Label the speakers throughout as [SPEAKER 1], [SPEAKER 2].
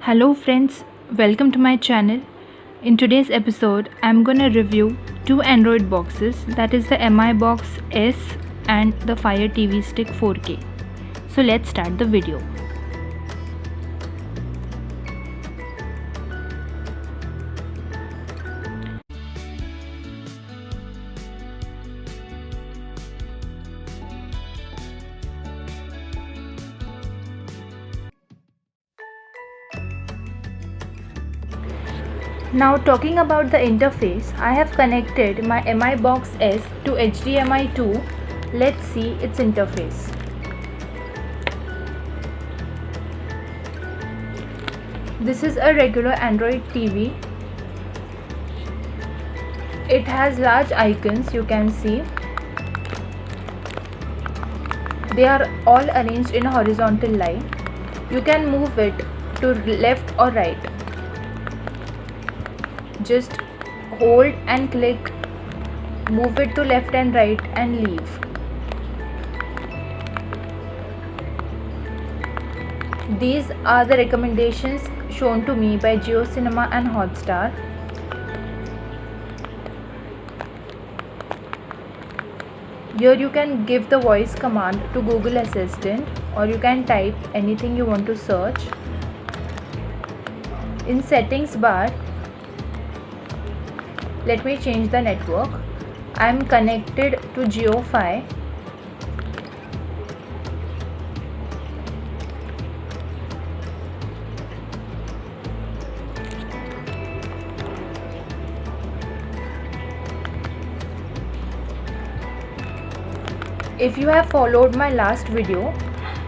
[SPEAKER 1] Hello friends, welcome to my channel. In today's episode, I'm gonna review two Android boxes, that is the MI Box S and the Fire TV Stick 4K. So let's start the video. Now talking about the interface, I have connected my MI Box S to HDMI 2. Let's see its interface. This is a regular Android TV. It has large icons, you can see. They are all arranged in a horizontal line. You can move it to left or right. Just hold and click, move it to left and right and leave. These are the recommendations shown to me by JioCinema and Hotstar. Here you can give the voice command to Google Assistant, or you can type anything you want to search. In settings bar, let me change the network. I am connected to JioFi. If you have followed my last video,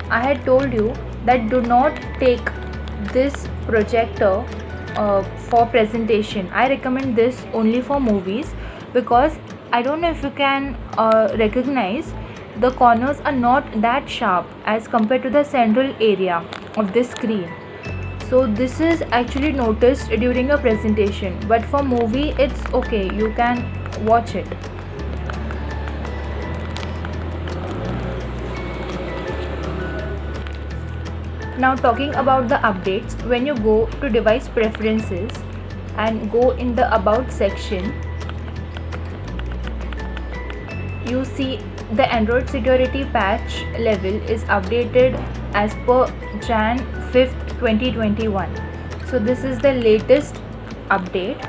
[SPEAKER 1] I had told you that do not take this projector for presentation. I recommend this only for movies because I don't know if you can recognize, the corners are not that sharp as compared to the central area of this screen. So this is actually noticed during a presentation, but for movie it's okay, you can watch it. Now talking about the updates, when you go to device preferences and go in the about section, you see the Android security patch level is updated as per Jan 5th 2021. So this is the latest update.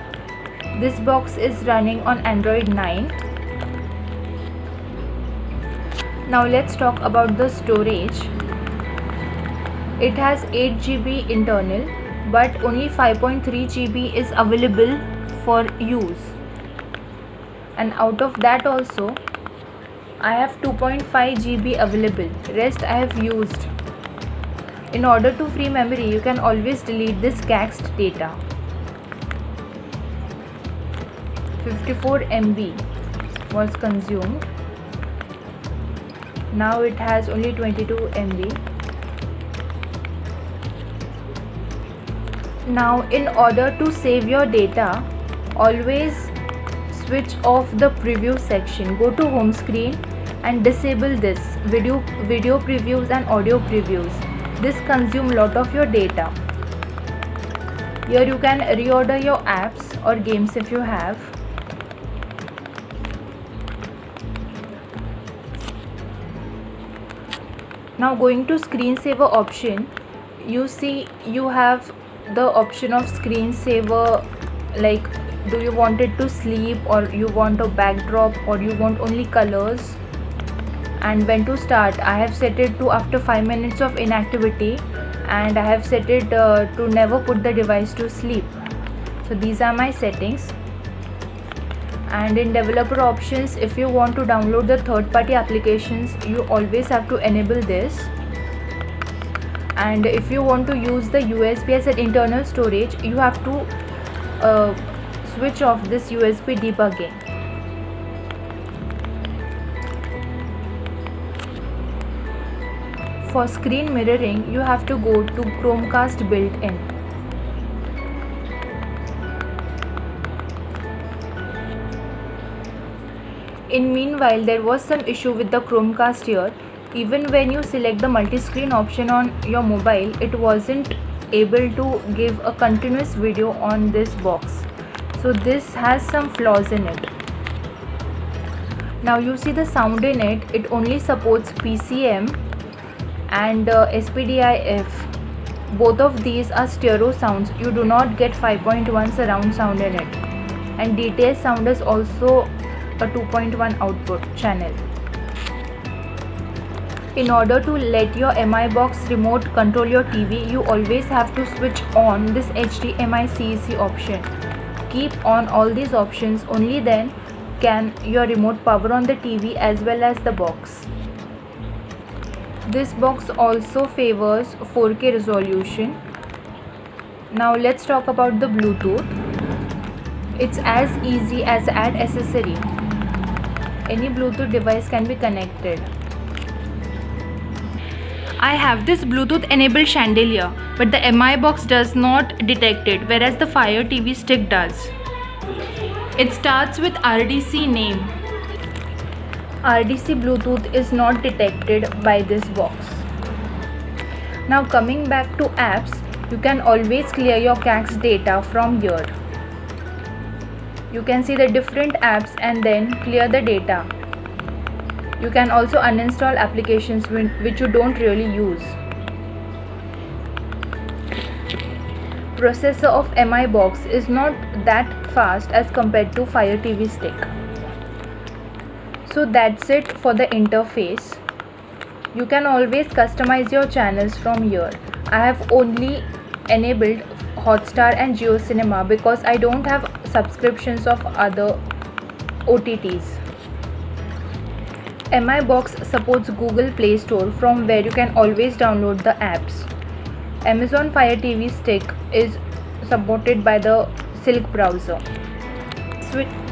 [SPEAKER 1] This box is running on Android 9. Now let's talk about the storage. It has 8 GB internal, but only 5.3 GB is available for use. And out of that also, I have 2.5 GB available. Rest I have used. In order to free memory, you can always delete this cached data. 54 MB was consumed. Now it has only 22 MB. Now in order to save your data, always switch off the preview section. Go to home screen and disable this video previews and audio previews. This consumes lot of your data. Here you can reorder your apps or games if you have. Now going to screensaver option, you see you have the option of screensaver, like do you want it to sleep, or you want a backdrop, or you want only colors, and when to start. I have set it to after 5 minutes of inactivity, and I have set it to never put the device to sleep. So these are my settings. And in developer options, if you want to download the third-party applications, you always have to enable this. And if you want to use the USB as an internal storage, you have to switch off this USB debugging. For screen mirroring, you have to go to Chromecast built-in. In meanwhile, there was some issue with the Chromecast here. Even when you select the multi-screen option on your mobile, it wasn't able to give a continuous video on this box. So this has some flaws in it. Now you see the sound in it, it only supports PCM and SPDIF. Both of these are stereo sounds. You do not get 5.1 surround sound in it, and DTS sound is also a 2.1 output channel. In order to let your MI box remote control your TV, you always have to switch on this HDMI CEC option. Keep on all these options, only then can your remote power on the TV as well as the box. This box also favors 4K resolution. Now let's talk about the Bluetooth. It's as easy as add accessory. Any Bluetooth device can be connected. I have this Bluetooth enabled chandelier, but the MI box does not detect it, whereas the Fire TV stick does. It starts with RDC name. RDC Bluetooth is not detected by this box. Now coming back to apps, you can always clear your CACS data from here. You can see the different apps and then clear the data. You can also uninstall applications which you don't really use. Processor of MI box is not that fast as compared to Fire TV stick. So that's it for the interface. You can always customize your channels from here. I have only enabled Hotstar and JioCinema because I don't have subscriptions of other OTTs. MI box supports Google Play Store, from where you can always download the apps. Amazon Fire TV stick is supported by the Silk browser.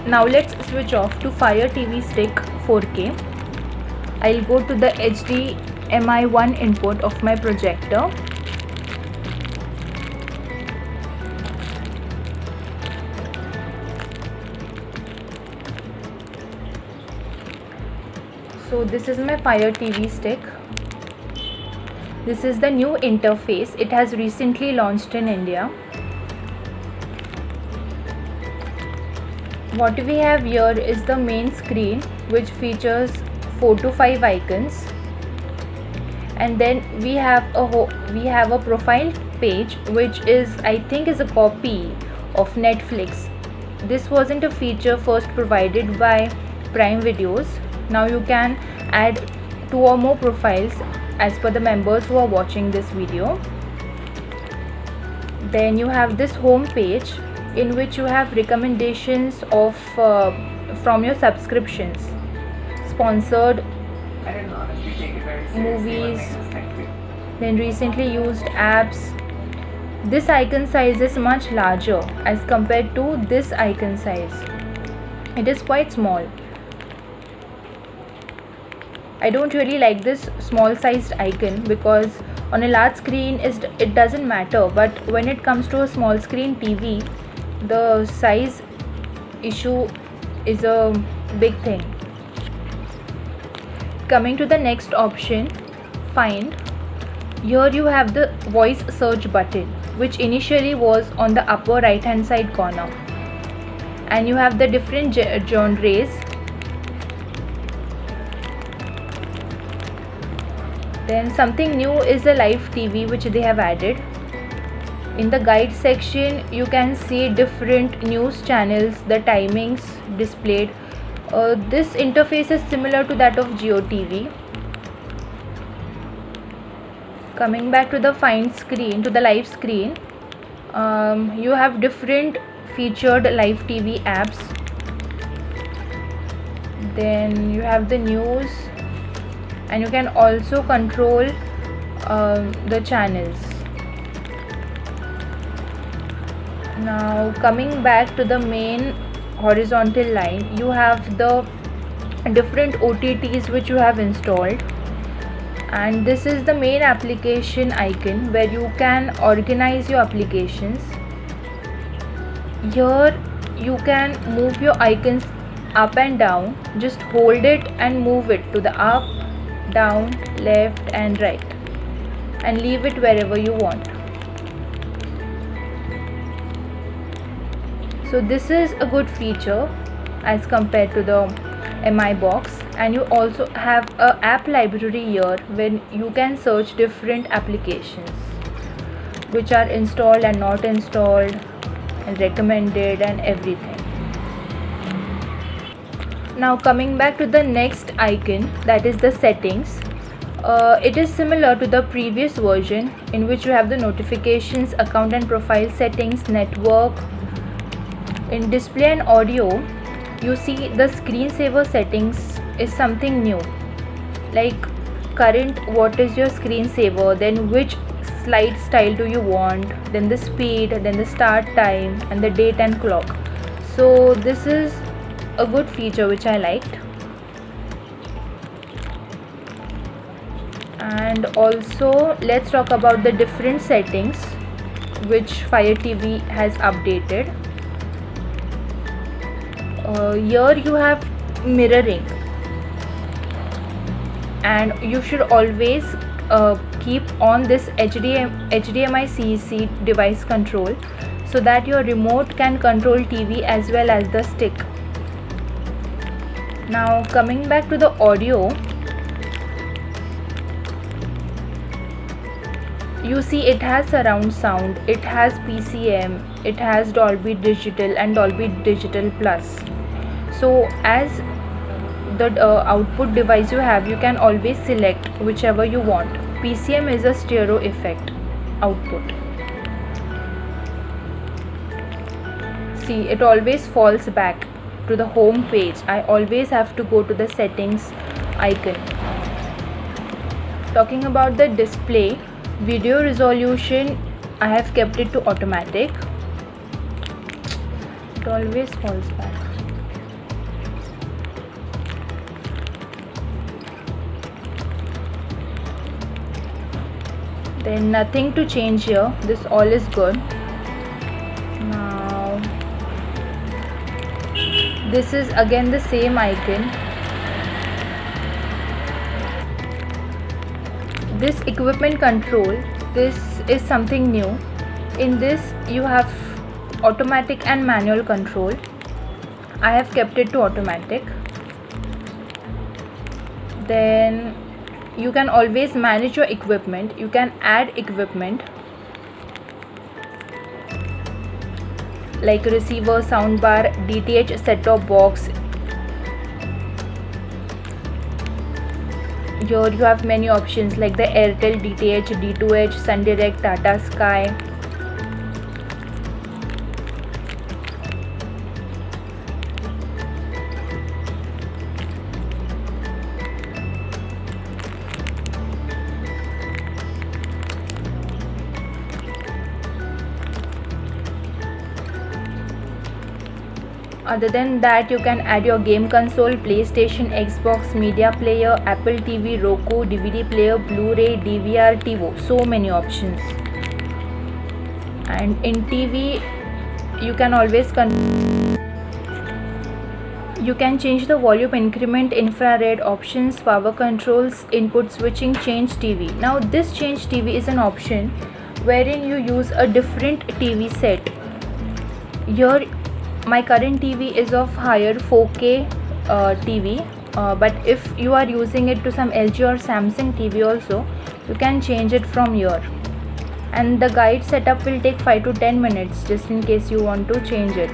[SPEAKER 1] Now let's switch off to Fire TV stick 4K. I'll go to the HDMI 1 input of my projector. So this is my Fire TV stick. This is the new interface. It has recently launched in India. What we have here is the main screen, which features 4 to 5 icons, and then we have a profile page, which is, I think, is a copy of Netflix. This wasn't a feature first provided by Prime Videos. Now you can add 2 or more profiles as per the members who are watching this video. Then you have this home page, in which you have recommendations of from your subscriptions, sponsored movies, then recently used apps. This icon size is much larger as compared to this icon size. It is quite small. I don't really like this small sized icon because on a large screen it doesn't matter, but when it comes to a small screen TV, the size issue is a big thing. Coming to the next option, Find. Here you have the voice search button, which initially was on the upper right hand side corner, and you have the different genres. Then something new is the live TV, which they have added. In the guide section, you can see different news channels, the timings displayed. This interface is similar to that of JioTV. Coming back to the Find screen, to the live screen, you have different featured live TV apps. Then you have the news, and you can also control the channels. Now coming back to the main horizontal line, you have the different OTTs which you have installed, and this is the main application icon where you can organize your applications. Here you can move your icons up and down. Just hold it and move it to the up, down, left and right, and leave it wherever you want. So this is a good feature as compared to the Mi box. And you also have a app library here when you can search different applications which are installed and not installed and recommended and everything. Now coming back to the next icon, that is the settings. It is similar to the previous version in which you have the notifications, account and profile settings, network. In display and audio, you see the screensaver settings is something new, like current, what is your screensaver, then which slide style do you want, then the speed, then the start time and the date and clock. So this is a good feature which I liked. And also let's talk about the different settings which Fire TV has updated. Here you have mirroring, and you should always keep on this HDMI CEC device control so that your remote can control TV as well as the stick. Now coming back to the audio, you see it has surround sound, it has PCM, it has Dolby Digital and Dolby Digital Plus. So as the output device you have, you can always select whichever you want. PCM is a stereo effect output. See, it always falls back to the home page. I always have to go to the settings icon. Talking about the display, video resolution, I have kept it to automatic. It always falls back. Then nothing to change here, this all is good. Now this is again the same icon. This equipment control, this is something new. In this you have automatic and manual control. I have kept it to automatic. Then you can always manage your equipment, you can add equipment like receiver, soundbar, DTH set-top box. Here you have many options like the Airtel DTH, D2H, Sun Direct, Tata Sky. Other than that, you can add your game console, PlayStation, Xbox, media player, Apple TV, Roku, DVD player, Blu-ray, DVR, TiVo. So many options. And in TV, you can always you can change the volume increment, infrared options, power controls, input switching, change TV. Now this change TV is an option wherein you use a different TV set. Here my current TV is of higher 4K TV, but if you are using it to some LG or Samsung TV also, you can change it from here. And the guide setup will take 5 to 10 minutes just in case you want to change it.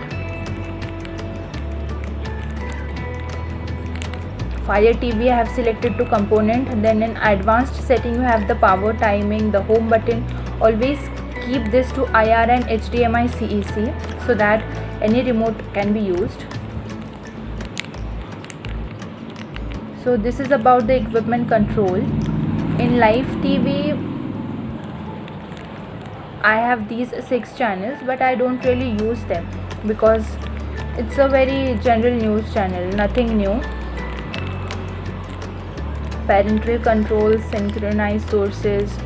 [SPEAKER 1] Fire TV I have selected to component. Then in advanced setting you have the power, timing, the home button. Always keep this to IR and HDMI CEC so that any remote can be used. So this is about the equipment control. In live TV I have these 6 channels, but I don't really use them because it's a very general news channel, nothing new. Parental controls, synchronized sources.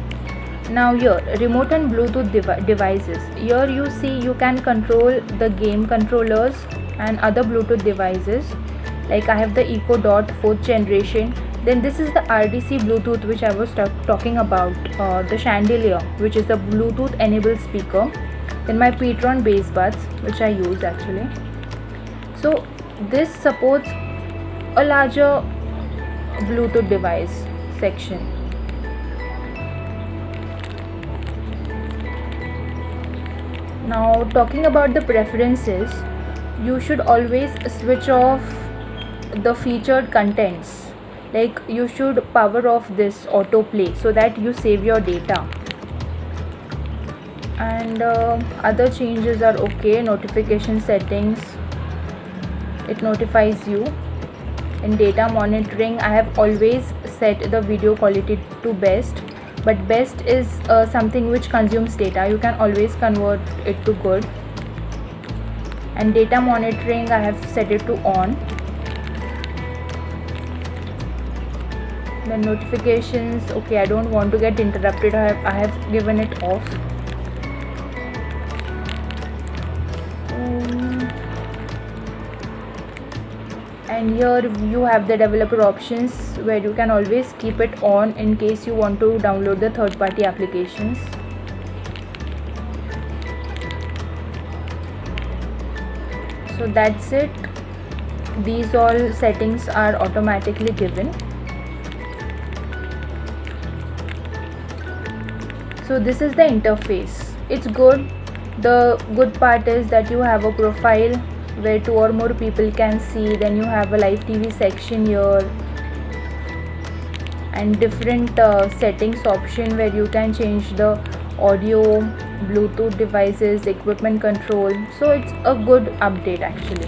[SPEAKER 1] Now here, remote and Bluetooth devices. Here you see you can control the game controllers and other Bluetooth devices. Like I have the Echo Dot 4th generation. Then this is the RDC Bluetooth which I was talking about. The Chandelier, which is the Bluetooth enabled speaker. in my Petron base buds, which I use actually. So this supports a larger Bluetooth device section. Now talking about the preferences, you should always switch off the featured contents. Like you should power off this autoplay so that you save your data. And other changes are okay. Notification settings, it notifies you. In data monitoring, I have always set the video quality to best, but best is something which consumes data. You can always convert it to good. And data monitoring, I have set it to on. The notifications, okay, I don't want to get interrupted. I have given it off. And here you have the developer options where you can always keep it on in case you want to download the third-party applications. So that's it. These all settings are automatically given. So this is the interface. It's good. The good part is that you have a profile where 2 or more people can see. Then you have a live TV section here and different settings option where you can change the audio, Bluetooth devices, equipment control. So it's a good update actually.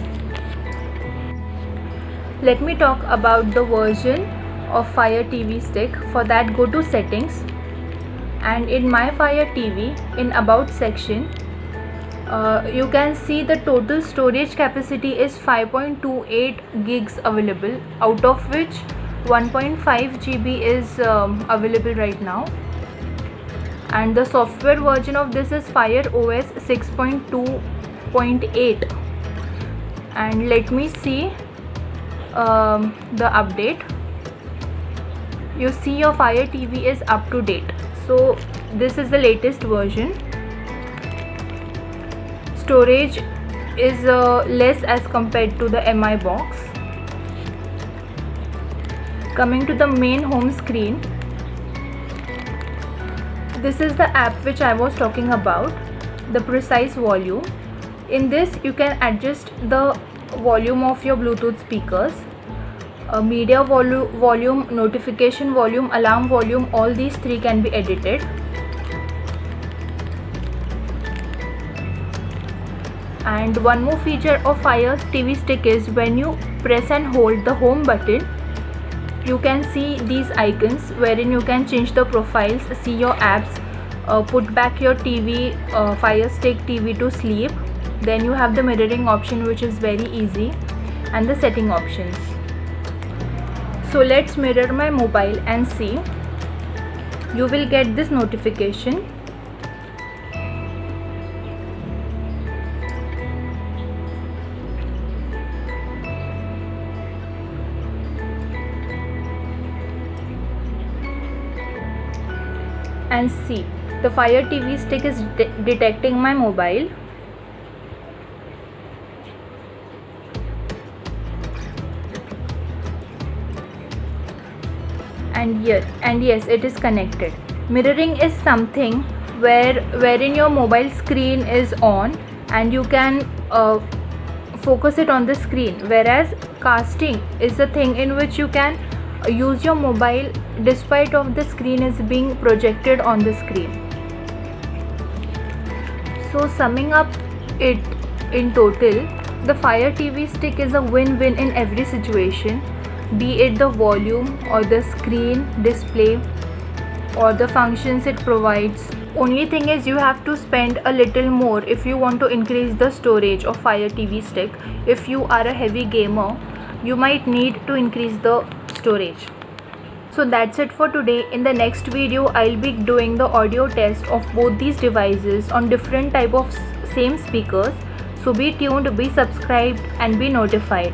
[SPEAKER 1] Let me talk about the version of Fire TV Stick. For that, go to settings, and in my Fire TV, in about section, you can see the total storage capacity is 5.28 gigs available, out of which 1.5 GB is available right now. And the software version of this is Fire OS 6.2.8. And let me see the update. You see your Fire TV is up to date. So this is the latest version. Storage is less as compared to the MI box. Coming to the main home screen, this is the app which I was talking about, the Precise Volume. In this you can adjust the volume of your Bluetooth speakers, media volume, notification volume, alarm volume, all these three can be edited. And one more feature of Fire TV Stick is when you press and hold the home button, you can see these icons wherein you can change the profiles, see your apps, put back your TV, Fire Stick TV to sleep. Then you have the mirroring option, which is very easy, and the setting options. So let's mirror my mobile and see. You will get this notification. And see, the Fire TV Stick is detecting my mobile. And yes, it is connected. Mirroring is something wherein your mobile screen is on and you can focus it on the screen, whereas casting is a thing in which you can use your mobile despite of the screen is being projected on the screen. So summing up it in total, the Fire TV Stick is a win-win in every situation, be it the volume or the screen display or the functions it provides. Only thing is you have to spend a little more if you want to increase the storage of Fire TV Stick. If you are a heavy gamer, you might need to increase the storage. So that's it for today. In the next video, I'll be doing the audio test of both these devices on different type of same speakers. So be tuned, be subscribed and be notified.